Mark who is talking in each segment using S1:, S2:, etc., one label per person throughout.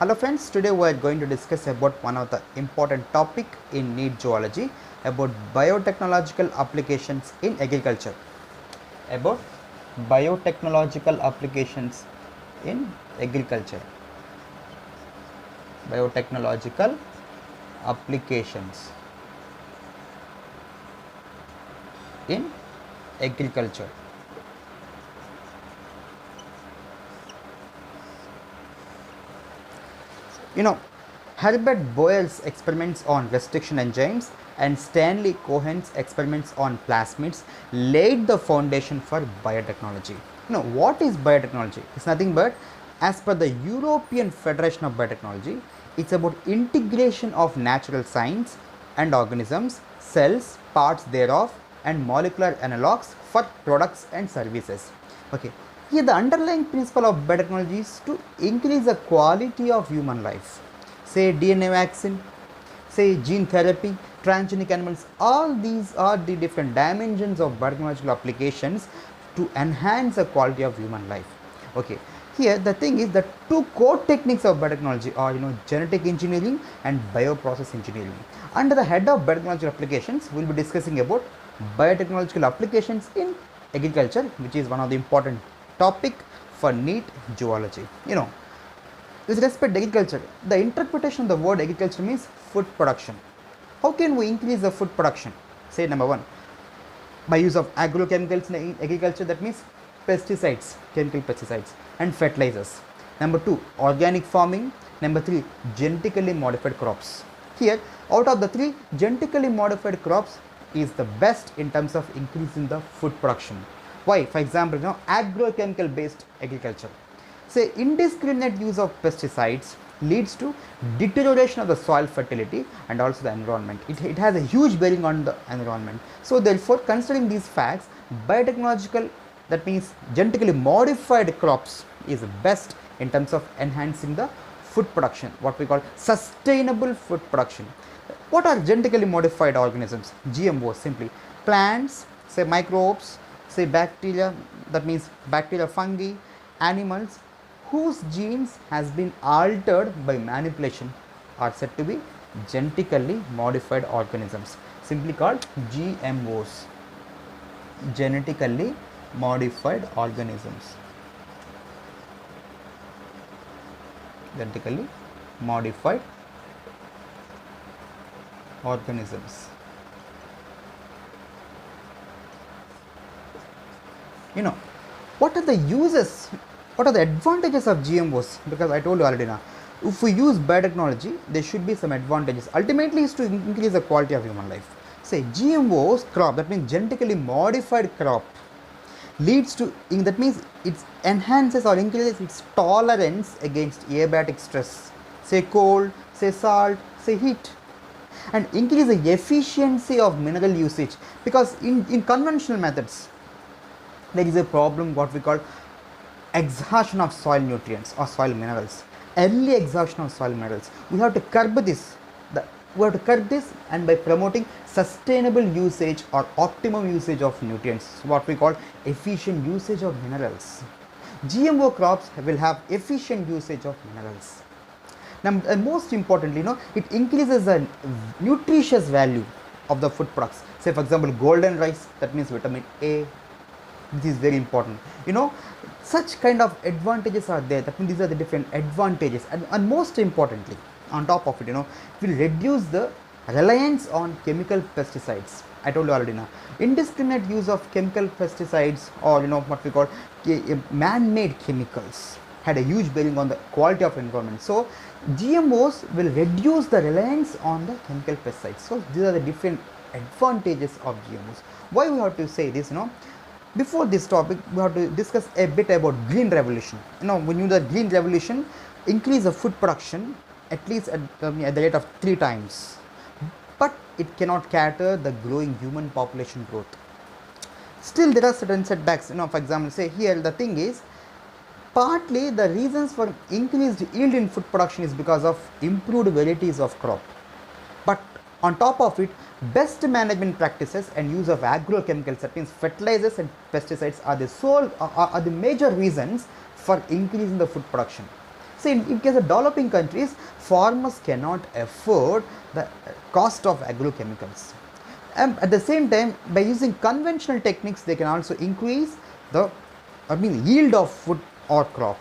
S1: Hello friends, today we are going to discuss about one of the important topic in NEET Zoology about biotechnological applications in agriculture. About biotechnological applications in agriculture. Biotechnological applications in agriculture. Herbert Boyle's experiments on restriction enzymes and Stanley Cohen's experiments on plasmids laid the foundation for biotechnology. What is biotechnology? It's nothing but, as per the European Federation of Biotechnology, it's about integration of natural science and organisms, cells, parts thereof, and molecular analogues for products and services. Okay. Here the underlying principle of biotechnology is to increase the quality of human life. Say DNA vaccine, say gene therapy, transgenic animals, all these are the different dimensions of biotechnological applications to enhance the quality of human life. Okay. Here the thing is that two core techniques of biotechnology are genetic engineering and bioprocess engineering. Under the head of biotechnological applications, we will be discussing about biotechnological applications in agriculture, which is one of the important topic for NEET Zoology. With respect to agriculture, the interpretation of the word agriculture means food production. How can we increase the food production? Say number one, by use of agrochemicals in agriculture, that means pesticides, chemical pesticides and fertilizers. Number two, organic farming. Number three, genetically modified crops. Here, out of the three, genetically modified crops is the best in terms of increasing the food production. Why? For example, agrochemical based agriculture. Say indiscriminate use of pesticides leads to deterioration of the soil fertility and also the environment. It has a huge bearing on the environment. So therefore, considering these facts, biotechnological, that means genetically modified crops, is best in terms of enhancing the food production, what we call sustainable food production. What are genetically modified organisms? GMOs, simply plants, say microbes, say bacteria, that means bacteria, fungi, animals whose genes has been altered by manipulation are said to be genetically modified organisms, simply called GMOs, genetically modified organisms. Genetically modified organisms. What are the uses, what are the advantages of GMOs? Because I told you already now, if we use biotechnology, there should be some advantages. Ultimately is to increase the quality of human life. Say GMOs crop, that means genetically modified crop, leads to, that means it enhances or increases its tolerance against abiotic stress, say cold, say salt, say heat, and increase the efficiency of mineral usage. Because in conventional methods, there is a problem what we call exhaustion of soil nutrients or soil minerals, early exhaustion of soil minerals. We have to curb this. And by promoting sustainable usage or optimum usage of nutrients, what we call efficient usage of minerals. GMO crops will have efficient usage of minerals. Now, most importantly, it increases the nutritious value of the food products. Say for example, golden rice, that means vitamin A. This is very important. Such kind of advantages are there. That means these are the different advantages, and most importantly, on top of it, it will reduce the reliance on chemical pesticides. I told you already now, indiscriminate use of chemical pesticides or what we call man-made chemicals had a huge bearing on the quality of environment. So GMOs will reduce the reliance on the chemical pesticides. So these are the different advantages of GMOs. Why we have to say this? Before this topic, we have to discuss a bit about green revolution. We knew that green revolution increase the food production at least at the rate of 3 times, but it cannot cater the growing human population growth. Still there are certain setbacks. For example, say here the thing is, partly the reasons for increased yield in food production is because of improved varieties of crop, but on top of it, best management practices and use of agrochemicals, that means fertilizers and pesticides, are the major reasons for increasing the food production. See, in case of developing countries, farmers cannot afford the cost of agrochemicals. At the same time, by using conventional techniques, they can also increase the yield of food or crop.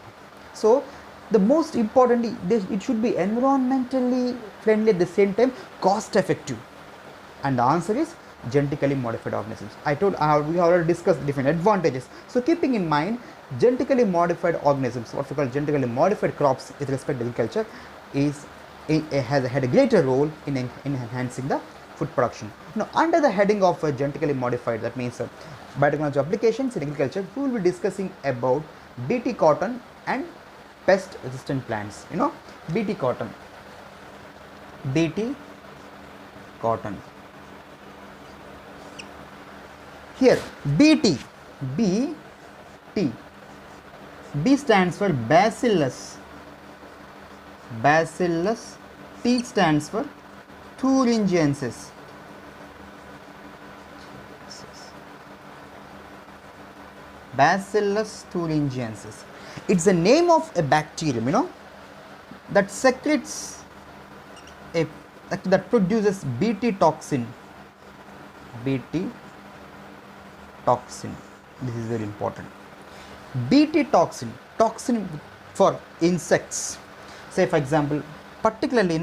S1: So the most importantly, it should be environmentally friendly, at the same time cost effective. And the answer is genetically modified organisms. We already discussed different advantages. So keeping in mind, genetically modified organisms, what we call genetically modified crops with respect to agriculture, has had a greater role in enhancing the food production. Now, under the heading of genetically modified, that means biotechnology applications in agriculture, we will be discussing about Bt cotton and pest resistant plants. Bt cotton. Here, BT, B stands for Bacillus, T stands for thuringiensis. Bacillus thuringiensis. It's the name of a bacterium, that secretes that produces Bt toxin. This is very important. Bt toxin for insects. Say for example, particularly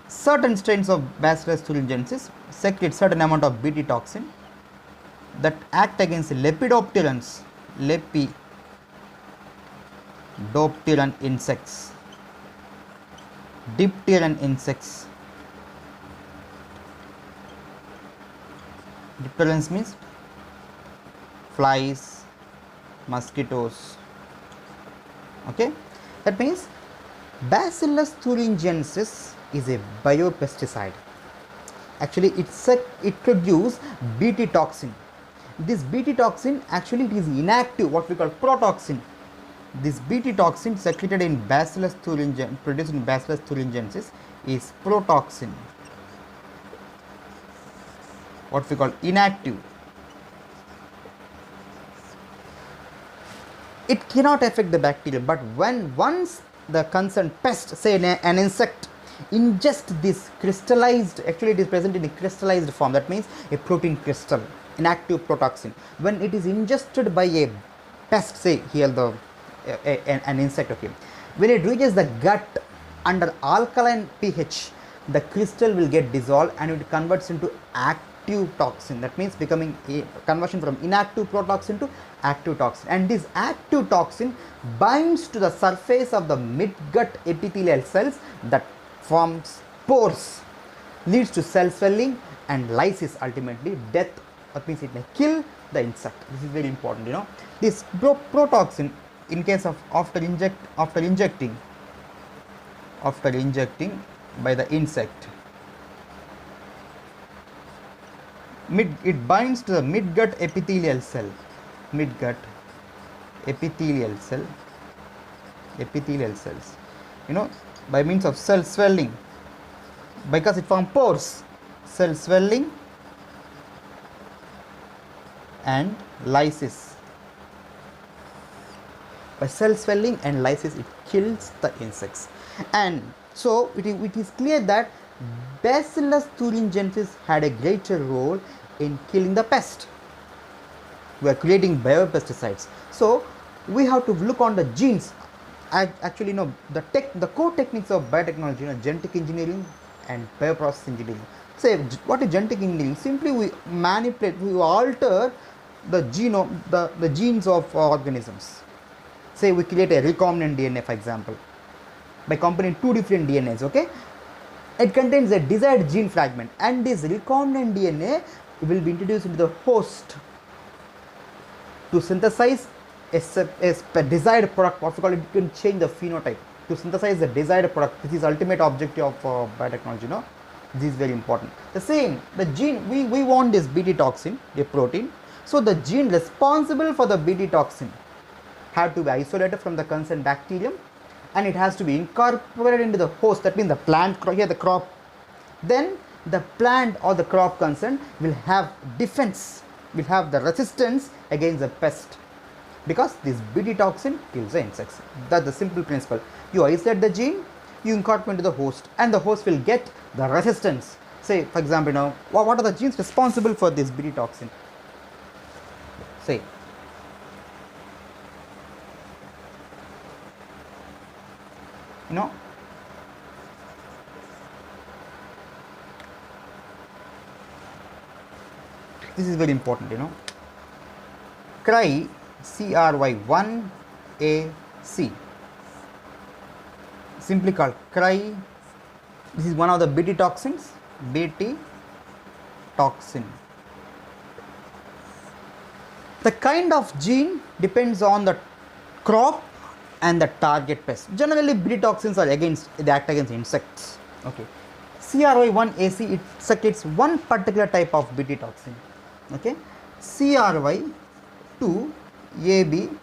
S1: certain strains of Bacillus thuringiensis secrete certain amount of Bt toxin that act against lepidopteran insects, dipteran insects. Dipterans means flies, mosquitoes. Okay, that means Bacillus thuringiensis is a biopesticide. Actually, it produces Bt toxin. This Bt toxin, actually it is inactive, what we call protoxin. This Bt toxin secreted in produced in Bacillus thuringiensis is protoxin, what we call inactive. It cannot affect the bacteria, but once the concerned pest, say an insect, ingest this crystallized, actually it is present in a crystallized form, that means a protein crystal, inactive protoxin. When it is ingested by a pest, say here an insect, okay, when it reaches the gut under alkaline pH, the crystal will get dissolved and it converts into active toxin. That means becoming a conversion from inactive protoxin to active toxin, and this active toxin binds to the surface of the midgut epithelial cells that forms pores, leads to cell swelling and lysis, ultimately death. That means it may kill the insect. This is very important. This protoxin, in case of after injecting by the insect, it binds to the midgut epithelial cell, epithelial cells, by means of cell swelling, because it forms pores, cell swelling and lysis. By cell swelling and lysis, it kills the insects. And so it is clear that Bacillus thuringiensis had a greater role in killing the pest. We are creating biopesticides. So we have to look on the genes. Actually, the core techniques of biotechnology, genetic engineering and bioprocess engineering. Say, what is genetic engineering? Simply we alter the genome, the genes of organisms. Say we create a recombinant DNA, for example, by combining two different DNAs, okay? It contains a desired gene fragment, and this recombinant DNA will be introduced into the host to synthesize a desired product. What we call it, you can change the phenotype to synthesize the desired product. This is ultimate objective of biotechnology. This is very important. The same, the gene, we want this Bt toxin, a protein. So the gene responsible for the Bt toxin have to be isolated from the concerned bacterium, and it has to be incorporated into the host. That means the plant, here the crop. Then the plant or the crop concerned will have defense, will have the resistance against the pest. because this Bt toxin kills the insects. That's the simple principle. You isolate the gene, you incorporate into the host, and the host will get the resistance. Say, for example, what are the genes responsible for this Bt toxin? Say, this is very important, cry CRY1AC, simply called cry. This is one of the Bt toxins, Bt toxin. The kind of gene depends on the crop and the target pest. Generally, Bt toxins are they act against insects. Okay, CRY1AC, it secretes one particular type of Bt toxin. Okay, CRY2AB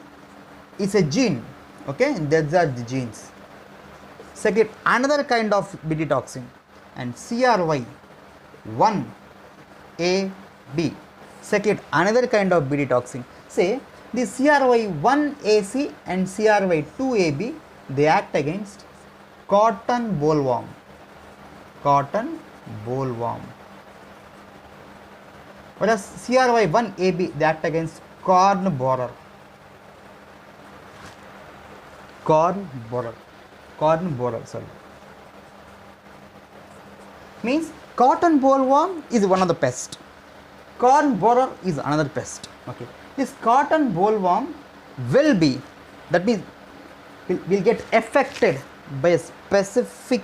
S1: is a gene. Okay, these are the genes. Secret another kind of Bt toxin, and CRY1AB secret another kind of Bt toxin. Say the CRY1AC and CRY2AB, they act against cotton bollworm. Cotton bollworm. Whereas CRY1AB, they act against corn borer. Corn borer, sorry. Means cotton bollworm is one of the pests. Corn borer is another pest. Okay. This cotton bollworm will be, that means will get affected by a specific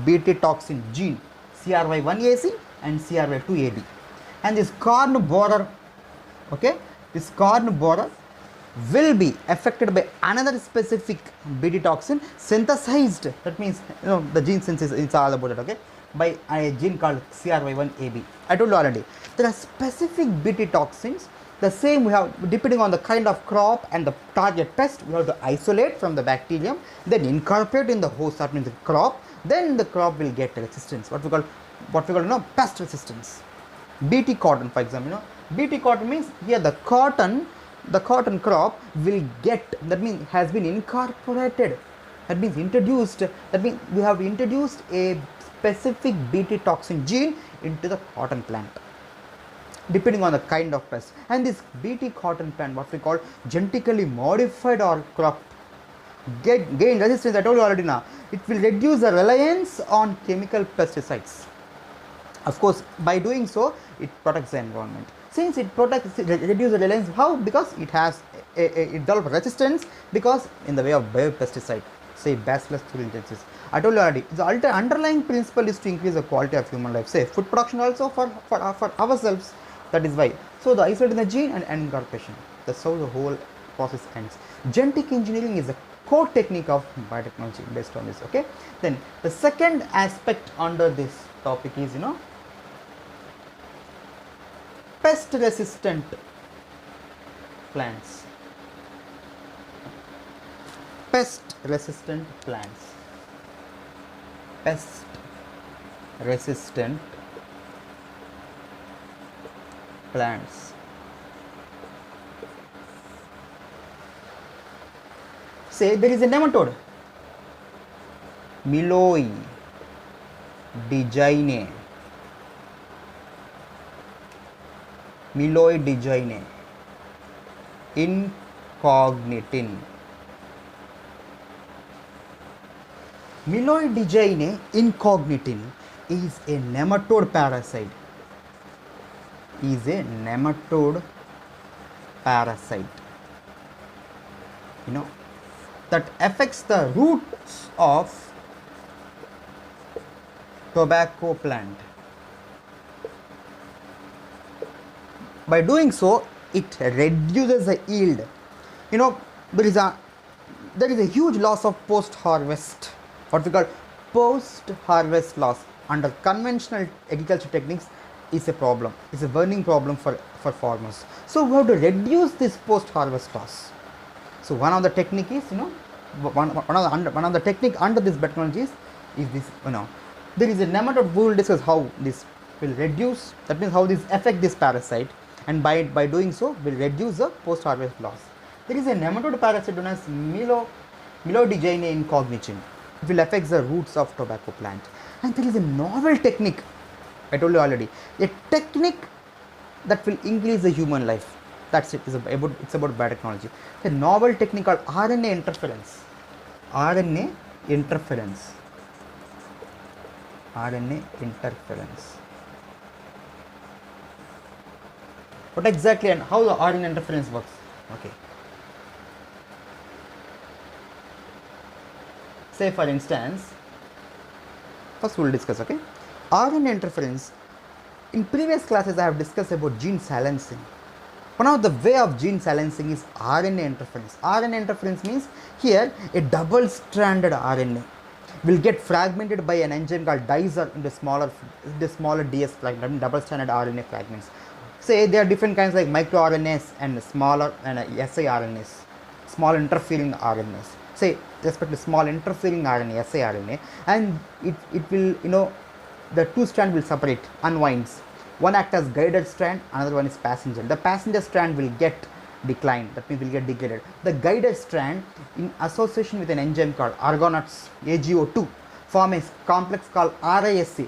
S1: Bt toxin gene, CRY1AC and CRY2AB. And this corn borer, okay, this corn borer will be affected by another specific Bt toxin synthesized. That means, the gene synthesis, it's all about it, okay, by a gene called CRY1AB. I told you already, there are specific Bt toxins. The same we have, depending on the kind of crop and the target pest, we have to isolate from the bacterium, then incorporate in the host, that means the crop, then the crop will get resistance, what we call pest resistance. Bt cotton, for example, Bt cotton means here the cotton crop will get, that means has been incorporated, that means introduced, that means we have introduced a specific Bt toxin gene into the cotton plant, depending on the kind of pest. And this Bt cotton plant, what we call genetically modified or crop, gain resistance. I told you already now, it will reduce the reliance on chemical pesticides. Of course, by doing so, it protects the environment. Since it reduces the reliance, how? Because it has it develops resistance, because in the way of biopesticide, say Bacillus thuringiensis. I told you already, the underlying principle is to increase the quality of human life, say food production also for ourselves. That is why. So the isolating the gene and incorporation, that's how the whole process ends. Genetic engineering is a core technique of biotechnology based on this. Okay. Then the second aspect under this topic is, pest resistant plants. Pest resistant plants. Pest resistant plants. Say there is a nematode, Miloi digyne. Miloi digyne incognitin. Miloi digyne incognitin is a nematode parasite. That affects the roots of tobacco plant. By doing so, it reduces the yield. There is a huge loss of post-harvest, what we call post-harvest loss under conventional agriculture techniques is a problem. It's a burning problem for farmers. So we have to reduce this post-harvest loss. So one of the technique is, one of the technique under this biotechnology is this, there is a nematode. We will discuss how this will reduce, that means how this affect this parasite, and by doing so will reduce the post-harvest loss. There is a nematode parasite known as Mylodigene incognito. It will affect the roots of tobacco plant. And there is a novel technique, I told you already, a technique that will increase the human life. That's it. It's about biotechnology. A novel technique called RNA interference. RNA interference. RNA interference. What exactly and how the RNA interference works? Okay. Say for instance, first we will discuss, okay? RNA interference. In previous classes I have discussed about gene silencing. One of the way of gene silencing is RNA interference. RNA interference means here a double-stranded RNA will get fragmented by an enzyme called dicer into smaller DS fragments, double-stranded RNA fragments. Say there are different kinds like microRNAs and smaller and siRNAs, small interfering RNAs. Say respect to small interfering RNA, siRNA, and it will, the two strands will separate, unwinds. One acts as guided strand, another one is passenger. The passenger strand will get declined, that means will get degraded. The guided strand, in association with an enzyme called argonauts AGO2, form a complex called RISC,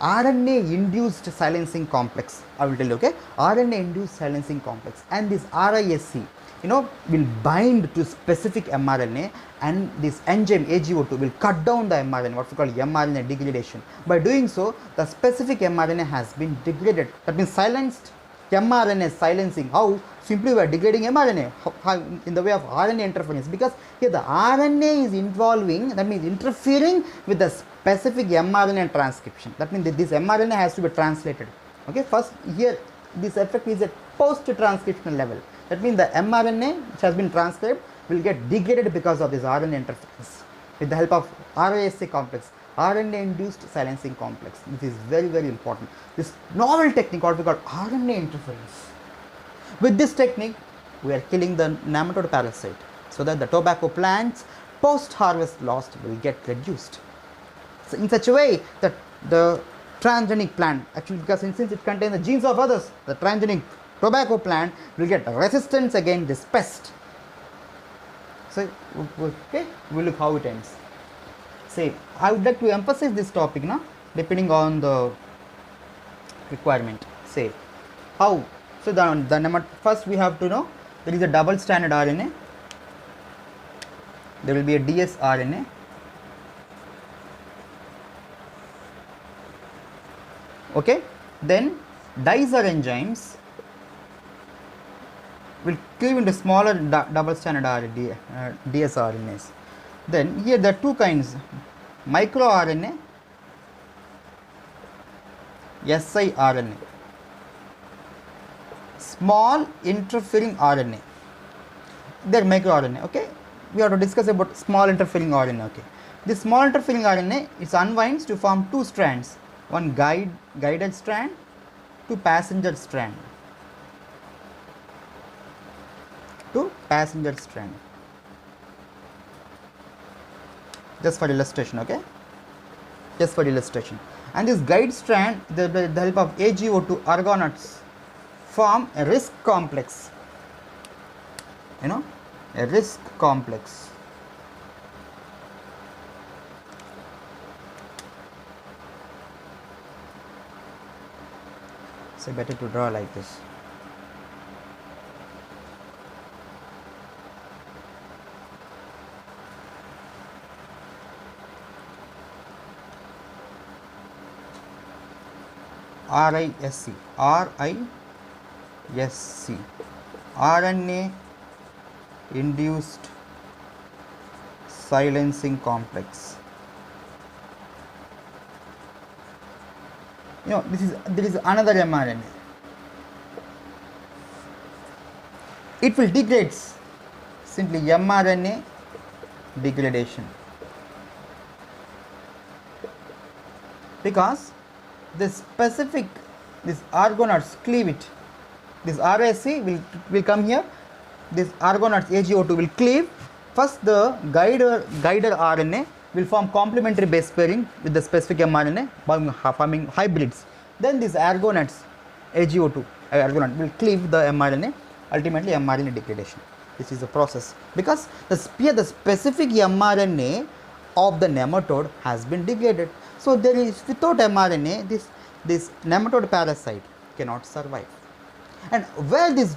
S1: RNA induced silencing complex. I will tell you, okay? RNA induced silencing complex, and this RISC will bind to specific mRNA, and this enzyme AGO2 will cut down the mRNA, what we call mRNA degradation. By doing so, the specific mRNA has been degraded. That means silenced. mRNA silencing. How? Simply we are degrading mRNA. How? In the way of RNA interference, because here the RNA is involving, that means interfering with the specific mRNA transcription. That means that this mRNA has to be translated. Okay, first here this effect is at post-transcriptional level. That means the mRNA which has been transcribed will get degraded because of this RNA interference with the help of RISC complex, RNA induced silencing complex. This is very, very important. This novel technique, what we call RNA interference. With this technique, we are killing the nematode parasite so that the tobacco plant's post-harvest loss will get reduced. So in such a way that the transgenic plant, actually because since it contains the genes of others, the transgenic tobacco plant will get resistance against this pest. So, okay, we'll look how it ends. Say, I would like to emphasize this topic now, depending on the requirement. Say, how? So, first we have to know there is a double-stranded RNA, there will be a dsRNA, okay, then dicer enzymes will cleave into smaller double-stranded dsRNAs. Then here there are two kinds, microRNA, siRNA, small interfering RNA. They are microRNA. Okay, we have to discuss about small interfering RNA. Okay, this small interfering RNA is unwinds to form two strands, one guided strand, two passenger strand. Just for illustration, okay? Just for illustration. And this guide strand, the help of AGO2 argonauts form a risk complex. A risk complex. So better to draw like this. RISC, RNA induced silencing complex. There is another mRNA. It will degrade, simply mRNA degradation, because this argonauts cleave it. This RISC will come here. This argonauts AGO2 will cleave. First, the guider RNA will form complementary base pairing with the specific mRNA, forming hybrids. Then these argonauts AGO2 will cleave the mRNA. Ultimately, mRNA degradation. This is the process, because the specific mRNA of the nematode has been degraded. So there is, without mRNA, this nematode parasite cannot survive. And where this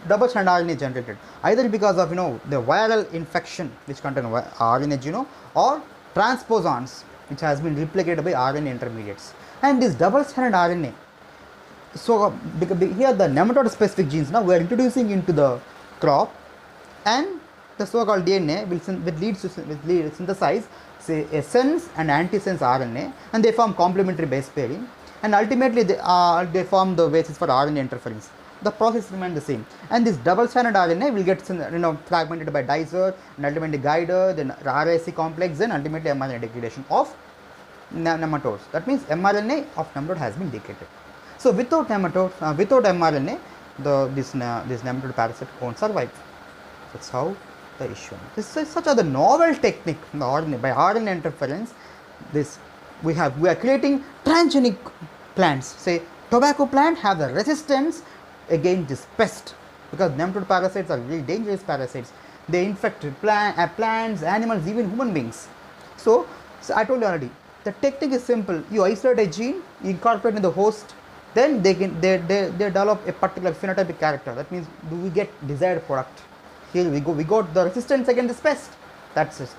S1: double strand RNA generated, either because of the viral infection which contain RNA or transposons which has been replicated by RNA intermediates. And this double strand RNA, so here the nematode specific genes now we are introducing into the crop, and the so called DNA will lead synthesize say a sense and antisense RNA, and they form complementary base pairing, and ultimately they form the basis for RNA interference. The process remains the same, and this double stranded RNA will get fragmented by dicer, and ultimately guider, then RIC complex, then ultimately mRNA degradation of nematodes. That means mRNA of nematode has been degraded. So without mRNA, this nematode parasite won't survive. That's how the issue. This is such a novel technique by RNA interference. We are creating transgenic plants. Say tobacco plant have the resistance against this pest, because nematode parasites are really dangerous parasites. They infect plants, animals, even human beings. So I told you already, the technique is simple. You isolate a gene, you incorporate in the host, then they develop a particular phenotypic character. That means do we get desired product. Here we got the resistance against this pest. That's it.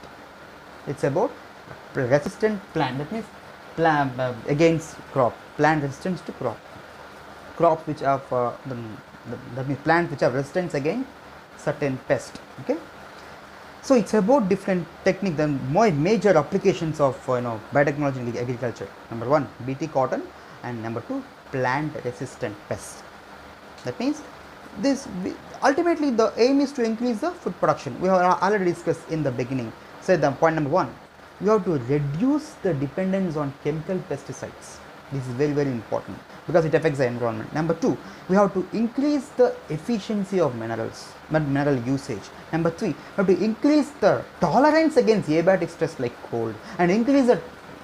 S1: It's about resistant plant. That means against crop, plant resistance to crop. Crops which have that means plants which have resistance against certain pest. Okay. So it's about different technique, then more major applications of biotechnology in agriculture. Number 1, BT cotton, and number 2, plant resistant pests. That means ultimately the aim is to increase the food production. We have already discussed in the beginning. So the point number 1, you have to reduce the dependence on chemical pesticides. This is very, very important because it affects the environment. Number 2, we have to increase the efficiency of mineral usage. Number 3, we have to increase the tolerance against abiotic stress like cold, and increase the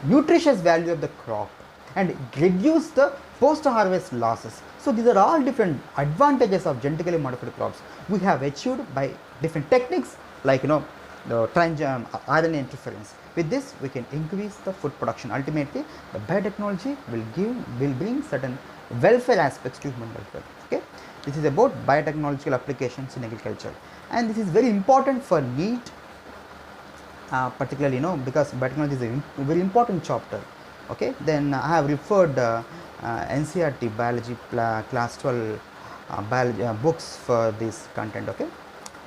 S1: nutritious value of the crop, and reduce the post-harvest losses. So these are all different advantages of genetically modified crops we have achieved by different techniques like the RNA interference. With this, we can increase the food production. Ultimately, the biotechnology will bring certain welfare aspects to human welfare. Okay, this is about biotechnological applications in agriculture, and this is very important for NEET, particularly because biotechnology is a very important chapter. Okay, then I have referred NCERT biology class 12 biology books for this content. Okay,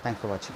S1: thanks for watching.